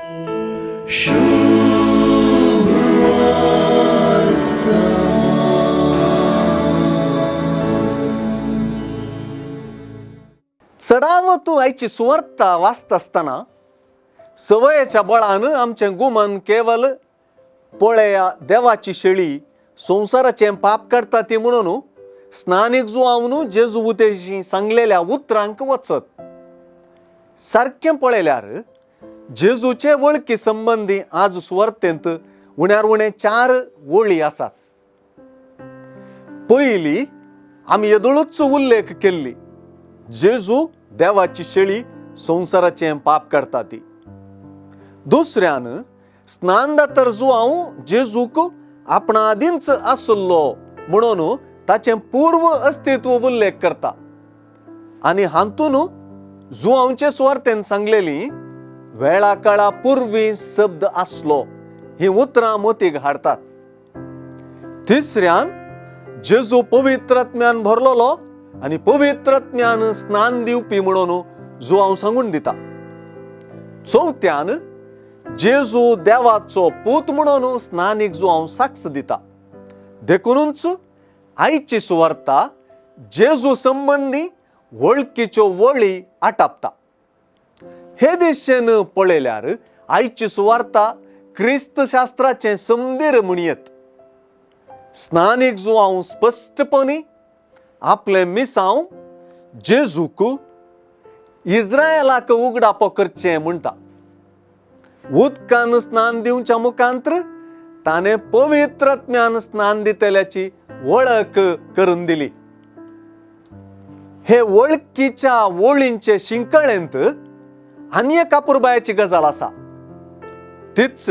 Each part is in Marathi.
चढाव तू आईची सुवार्ता वाचत असताना सवयेच्या बळानं आमचे गुमन केवळ पोळ्या देवाची शेळी संसाराचे पाप करता ती म्हणून स्नानिक जुआवनू जेजू उतेशी सांगलेल्या उतरांक वचत सारखे पळयल्यार जेजूचे वळखी संबंधी आज सुवार्तेंत उण्यार उणे 4 वळी आसात. पहिली आम्ही येदोळूच उल्लेख केल्ली, जेजू देवाची शेळी संसाराचे पाप करता ती. दुसऱ्यान स्नानदातर जुआव जेजूक आपणा आदींच आसलो म्हणून ताचे पूर्व अस्तित्व उल्लेख करता आणि हातून जुआवचे सुवार्तेन सांगलेली वेळा काळा पूर्वी शब्द आसलो ही उतरां मोतीक हाडतात. तिसऱ्यान जेजू पवित्रात्म्यान भरलोलो आणि पवित्रात्म्यान स्नान दिवपी म्हणून जुआव सांगून दिता. चौथ्यान जेजू देवाचो पूत म्हणून स्नानिक जुआव साक्ष दिता. देखूनच आईची सुवार्ता जेजू संबंधी वळखीच्यो वळी आटापता. हे दिशेन पळयल्यार आईची सुवार्ता ख्रिस्त शास्त्राचे समदीर म्हणयत. स्नानिक जुआव स्पष्टपणे आपले मिसांव जेजूक इस्रायलाक उगडापो करचे म्हणटा. उदकान स्नान दिवच्या मुखांतर ताने पवित्रात्म्यान स्नान दितल्याची वळख करून दिली. हे वळखीच्या वळींचे शिंकळेंत आनी एक अपुरबायाची गजाल आसा. तीच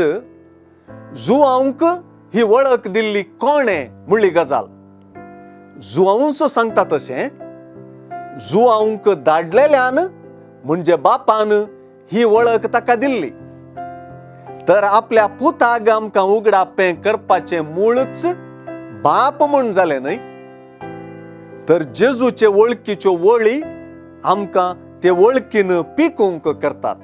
जुआवंक ही वळख दिल्ली कोणे म्हणली गजाल. जुआवंस सांगता तशें जुआवंक धाडलेल्यान म्हणजे बापान ही वळख ताका दिल्ली. तर आपल्या पुताक आमकां उगडापें करपाचे मूळच बाप म्हूण जालें न्हय. तर जेजूचे वळखीच्यो वळी आमकां ते वळखीन पिकूंक करतात.